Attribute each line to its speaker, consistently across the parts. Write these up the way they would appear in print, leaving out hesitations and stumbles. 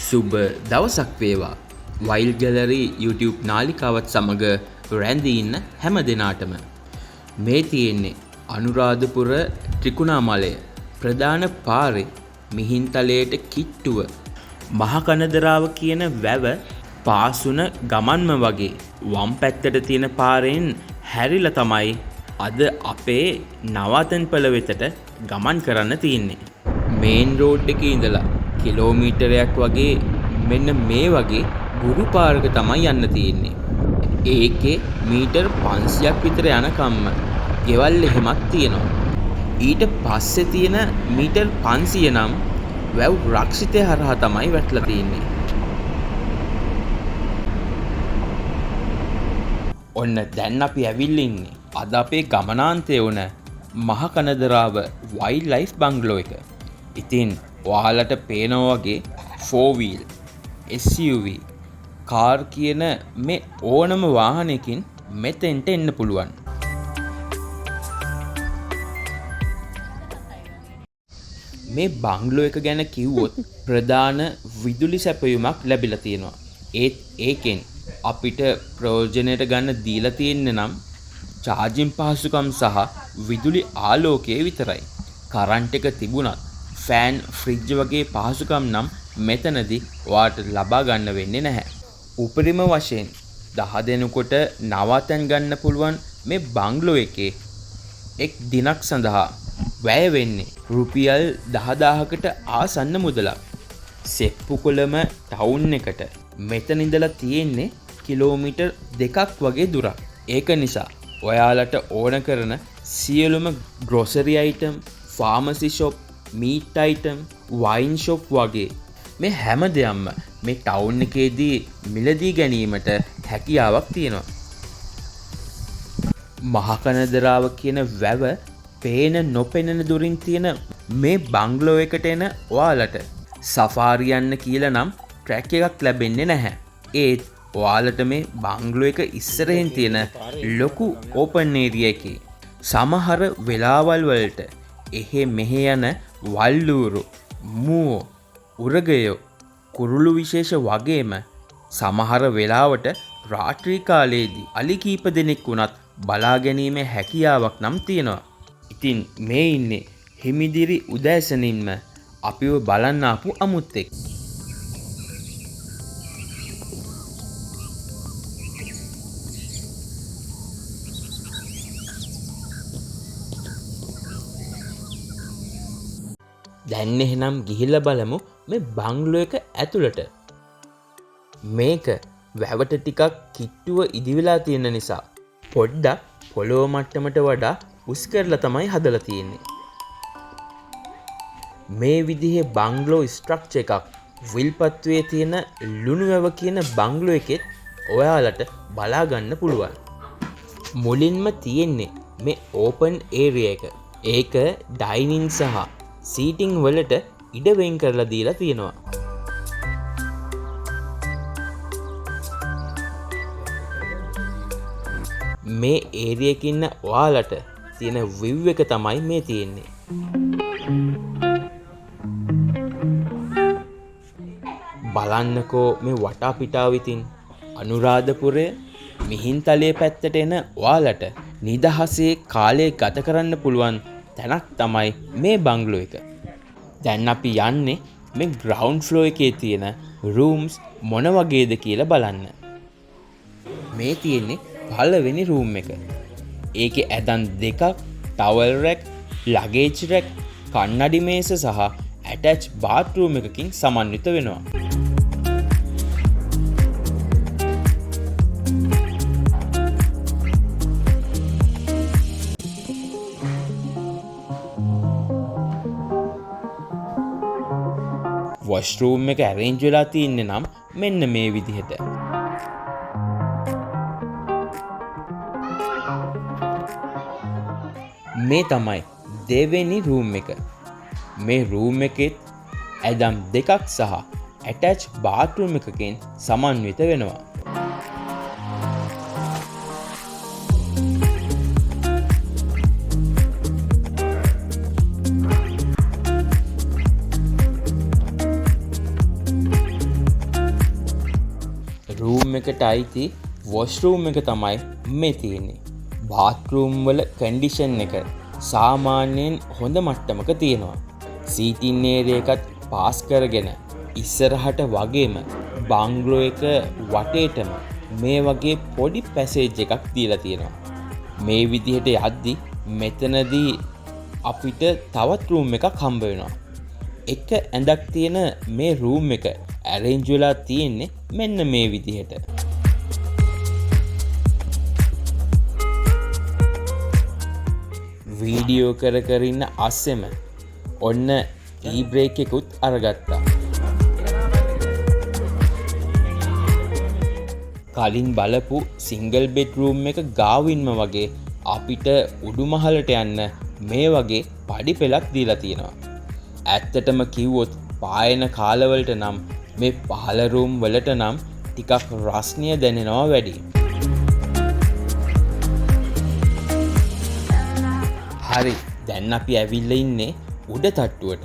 Speaker 1: සුබ දවසක් වේවා. වයිල් ගැලරි YouTube නාලිකාවත් සමග රැඳී ඉන්න හැම දෙනාටම මේ තියෙන්නේ අනුරාධපුර ත්‍රිකුණාමලය ප්‍රධාන පාරේ මිහින්තලයට කිට්ටුව මහකනදරාව කියන වැව පාසුන ගමන්ම වගේ වම් පැත්තට තියෙන පාරෙන් හැරිලා තමයි අද අපේ නවාතැන්පල වෙතට ගමන් කරන්න තියෙන්නේ. මේන් රෝඩ් එකේ ඉඳලා කිලෝමීටරයක් වගේ මෙන්න මේ වගේ ගුරු පාරක තමයි යන්න තියෙන්නේ. ඒකේ මීටර් 500ක් විතර යනකම්ම ගෙවල් එහෙමත් තියෙනවා. ඊට පස්සේ තියෙන මීටර් 500 නම් වැව් රක්ෂිතය හරහා තමයි වැටලා තියෙන්නේ. ඔන්න දැන් අපි ඇවිල්ලා ඉන්නේ අද අපේ ගමනාන්තය වුණ මහකනදරාව වයිල්ඩ් ලයිෆ් බංගලෝ එක. ඉතින් ඔයාලට පේනවා වගේ 4 wheel, SUV, කාර් කියන මේ ඕනම වාහනයකින් මෙතෙන්ට එන්න පුළුවන්. මේ බංගලෝ එක ගැන කිව්වොත් ප්‍රධාන විදුලි සැපයුමක් ලැබිලා තියෙනවා. ඒත් ඒකෙන් අපිට ප්‍රයෝජනයට ගන්න දීලා තියෙන්නේ නම් චාර්ජින් පහසුකම් සහ විදුලි ආලෝකය විතරයි. කරන්ට් එක තිබුණත් ෆෑන්, ෆ්‍රිජ් වගේ පහසුකම් නම් මෙතනදී ඔයාට ලබා ගන්න වෙන්නේ නැහැ. උපරිම වශයෙන් 10 දෙනෙකුට නවාතැන් ගන්න පුළුවන් මේ බංගලෝ එකේ එක් දිනක් සඳහා වැය වෙන්නේ රුපියල් 10000කට ආසන්න මුදලක්. සෙප්පුකොළම ටවුන් එකට මෙතන ඉඳලා තියෙන්නේ කිලෝමීටර් 2ක් වගේ දුරක්. ඒක නිසා ඔයාලට ඕන කරන සියලුම grocery item, pharmacy shop, meat item, wine shop වගේ මේ හැම දෙයක්ම මේ ටවුන් එකේදී මිලදී ගැනීමට හැකියාවක් තියෙනවා. මහකනදරාව කියන වැව පේන නොපෙනෙන දුරින් තියෙන මේ බංගලෝ එකට එන ඔයාලට සෆාරි යන්න කියලා නම් ට්‍රැක් එකක් ලැබෙන්නේ නැහැ. ඒත් ඔයාලට මේ බංගලෝ එක ඉස්සරහින් තියෙන ලොකු ඕපන් ඒරියා එකේ සමහර වෙලාවල් වලට එහෙ මෙහෙ යන වල්ලූරු, මුවෝ, උරගයෝ, කුරුළු විශේෂ වගේම සමහර වෙලාවට රාත්‍රී කාලයේදී අලි කීප දෙනෙක් වුණත් බලා ගැනීමේ හැකියාවක් නම් තියෙනවා. ඉතින් මේ ඉන්නේ හිමිදිරි උදෑසනින්ම අපිව බලන්න ආපු අමුත්තෙක්. දැන් එහෙනම් ගිහිල්ලා බලමු මේ බංගලෝ එක ඇතුළට. මේක වැවට ටිකක් කිට්ටුව ඉදිවිලා තියෙන නිසා පොඩ්ඩක් පොළොව මට්ටමට වඩා උස් කරලා තමයි හදලා තියෙන්නේ. මේ විදිහේ බංගලෝ ස්ට්‍රක්චර් එකක් විල්පත්තුවේ තියෙන ලුණුවැව කියන බංගලෝ එකෙත් ඔයාලට බලා ගන්න පුළුවන්. මුලින්ම තියෙන්නේ මේ ඕපන් ඒරියා එක. ඒක ඩයිනින් සහ සීටිං වලට ඉඩ වෙන් කරලා දීලා තියෙනවා. මේ ඒරියා එකේ ඉන්න ඔයාලට තියෙන විව් එක තමයි මේ තියෙන්නේ. බලන්නකෝ මේ වටා පිටාව ඉතින් අනුරාධපුරය මිහින්තලයේ පැත්තට එන ඔයාලට නිදහසේ කාලය ගත කරන්න පුළුවන් තැනක් තමයි මේ බංගලෝ එක. දැන් අපි යන්නේ මේ ග්‍රවුන්ඩ් ෆ්ලෝ එකේ තියෙන රූම්ස් මොන වගේද කියලා බලන්න. මේ තියෙන්නේ පළවෙනි රූම් එක. ඒකේ ඇදන් 2ක්, ටවල් රැක්, ලගේජ් රැක්, කන්නඩි මේස සහ ඇටච් බාත් රූම් එකකින් සමන්විත වෙනවා. වොෂ්රූම් එක ඇරේන්ජ් වෙලා තින්නේ නම් මෙන්න මේ විදිහට. මේ තමයි දෙවෙනි රූම් එක. මේ රූම් එකෙත් ඇදම් 2ක් සහ ඇටච් බාත් රූම් එකකින් සමන්විත වෙනවා. එකට අයිති වොෂ්රූම් එක තමයි මේ තියෙන්නේ. බාත්රූම් වල කන්ඩිෂන් එක සාමාන්‍යයෙන් හොඳ මට්ටමක තියෙනවා. සීටින් ඒරියා එකත් පාස් කරගෙන ඉස්සරහට වගේම බංග්ලෝ එක වටේටම මේ වගේ පොඩි පැසේජ් එකක් දීලා තියෙනවා. මේ විදිහට යද්දි මෙතනදී අපිට තවත් රූම් එකක් හම්බ වෙනවා. එක ඇඳක් තියෙන මේ රූම් එක ඇරේන්ජ් වෙලා තියෙන්නේ මෙන්න මේ විදිහට. වීඩියෝ කර ඉන්න අස්සෙම ඔන්න ටී බ්‍රේක් එකකුත් අරගත්තා. කලින් බලපු සිංගල් බෙඩ්රූම් එක ගාවින්ම වගේ අපිට උඩුමහලට යන්න මේ වගේ පඩි පෙළක් දීලා තියෙනවා. ඇත්තටම කිව්වොත් පායන කාලවලට නම් මේ පහළ රූම් වලට නම් ටිකක් රස්නිය දැනෙනවා වැඩි. හරි, දැන් අපි ඇවිල්ලා ඉන්නේ උඩ තට්ටුවට.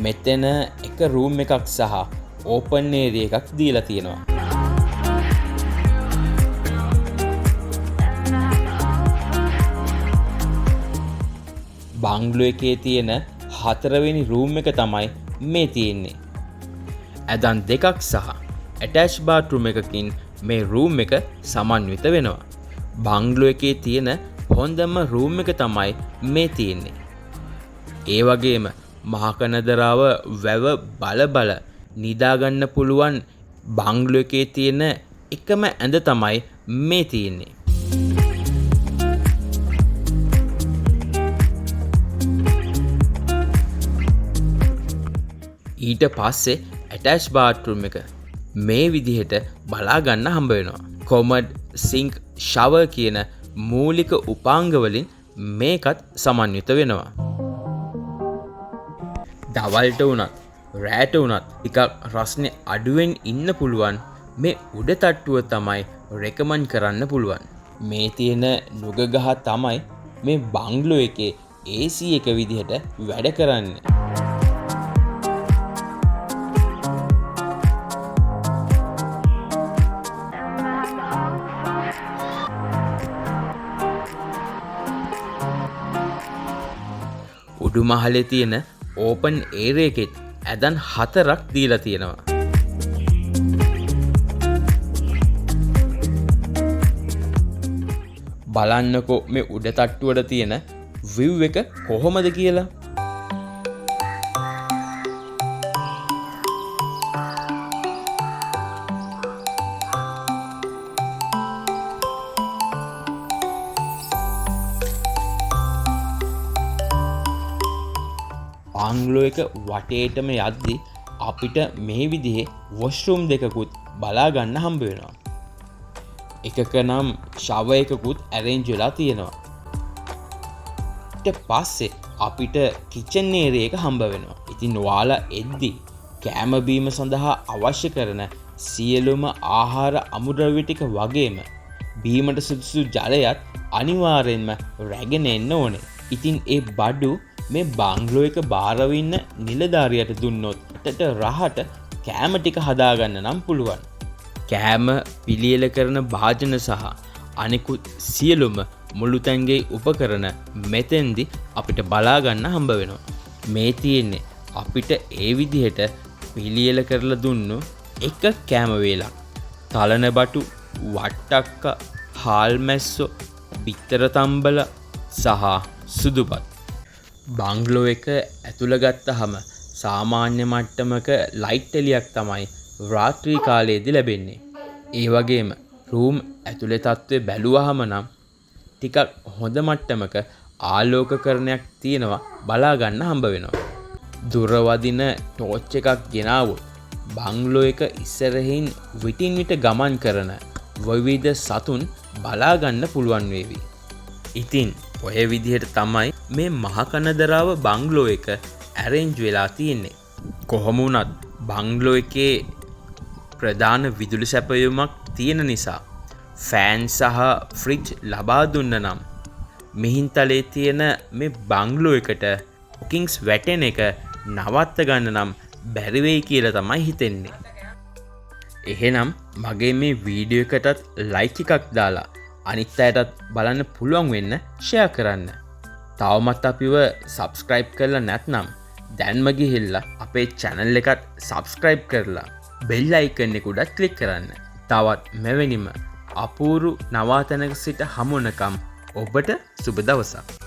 Speaker 1: මෙතන එක රූම් එකක් සහ ඕපන් ඒරියා එකක් දීලා තියෙනවා. බංග්ලෝ එකේ තියෙන 4 වෙනි රූම් එක තමයි මේ තියෙන්නේ. ඇදන් දෙකක් සහ ඇටච් බාත්රූම් එකකින් මේ රූම් එක සමන්විත වෙනවා. බංග්ලෝ එකේ තියෙන හොඳම රූම් එක තමයි මේ තියෙන්නේ. ඒ වගේම මහකනදරාව වැව බල නිදාගන්න පුළුවන් බංග්ලෝ එකේ තියෙන එකම ඇඳ තමයි මේ තියෙන්නේ. ඊට පස්සේ ඇටච් බාත්රූම් එක මේ විදිහට බලා ගන්න හම්බ වෙනවා. කොමඩ්, සිංක්, ෂවර් කියන මූලික උපාංග වලින් මේකත් සමන්විත වෙනවා. දවල්ට වුණත් රෑට වුණත් ටිකක් රස්නේ අඩුවෙන් ඉන්න පුළුවන් මේ උඩ තට්ටුව තමයි රෙකමන්ඩ් කරන්න පුළුවන්. මේ තියෙන නුග ගහ තමයි මේ බංග්ලෝ එකේ AC එක විදිහට වැඩ කරන්නේ. උඩුමහලේ තියෙන ඕපන් ඒරියා එකෙත් ඇදන් 4ක් දීලා තියෙනවා. බලන්නකෝ මේ උඩ තට්ටුවට තියෙන view එක කොහොමද කියලා. බංග්ලෝ එක වටේටම යද්දි අපිට මේ විදිහේ වොෂ්රූම් දෙකකුත් බලා ගන්න හම්බ වෙනවා. එකක නම් ෂවර් එකකුත් ඇරේන්ජ් වෙලා තියෙනවා. ඊට පස්සේ අපිට කිචන් ඒරියා එක හම්බ වෙනවා. ඉතින් ඔයාලා එද්දි කෑම බීම සඳහා අවශ්‍ය කරන සියලුම ආහාර අමුද්‍රව්‍ය ටික වගේම බීමට සුදුසු ජලයත් අනිවාර්යෙන්ම රැගෙන එන්න ඕනේ. ඉතින් ඒ බඩු මේ බංග්ලෝ එක බාරව ඉන්න නිලධාරියට දුන්නොත් රහට කෑම ටික හදාගන්න නම් පුළුවන්. කෑම පිළියෙල කරන භාජන සහ අනෙකුත් සියලුම මුළුතැන්ගේ උපකරණ මෙතෙන්දි අපිට බලා ගන්න හම්බ වෙනවා. මේ තියෙන්නේ අපිට ඒ විදිහට පිළියෙල කරලා දුන්නු එක කෑම වේලක්. තලන බටු, වට්ටක්ක, හාල් මැස්සෝ, බිත්තර තම්බල සහ සුදුපත්. බංග්ලෝ එක ඇතුළ ගත්තහම සාමාන්‍ය මට්ටමක ලයිට් එලියක් තමයි රාත්‍රී කාලයේදී ලැබෙන්නේ. ඒ වගේම රූම් ඇතුලේ තත්ත්වය බැලුවහම නම් ටිකක් හොඳ මට්ටමක ආලෝකකරණයක් තියෙනවා බලා ගන්න හම්බ වෙනවා. දුර වදින ටෝච් එකක් ගෙනාවොත් බංග්ලෝ එක ඉස්සරහින් විටින් විට ගමන් කරන විවිධ සතුන් බලා ගන්න පුළුවන් වේවි. ඉතින් ඔය විදිහට තමයි මේ මහකනදරාව බංග්ලෝ එක ඇරේන්ජ් වෙලා තියෙන්නේ. කොහොම වුණත් බංග්ලෝ එකේ ප්‍රධාන විදුලි සැපයුමක් තියෙන නිසා ෆෑන් සහ ෆ්‍රිජ් ලබා දුන්න නම් මිහින්තලේ තියෙන මේ බංග්ලෝ එකට බුකින්ග්ස් වැටෙන එක නවත්ත ගන්න නම් බැරි වෙයි කියලා තමයි හිතෙන්නේ. එහෙනම් මගේ මේ වීඩියෝ එකටත් ලයික් එකක් දාලා අනිත් අයටත් බලන්න පුළුවන් වෙන්න ෂෙයා කරන්න. තවමත් අපිව සබස්ක්‍රයිබ් කරලා නැත්නම් දැන්ම ගිහිල්ලා අපේ channel එකට සබස්ක්‍රයිබ් කරලා බෙල් අයිකන් එක උඩ ක්ලික් කරන්න. තවත් මෙවැනිම අපූරු නවාතැනක සිට හමු වෙනකම් ඔබට සුබ දවසක්.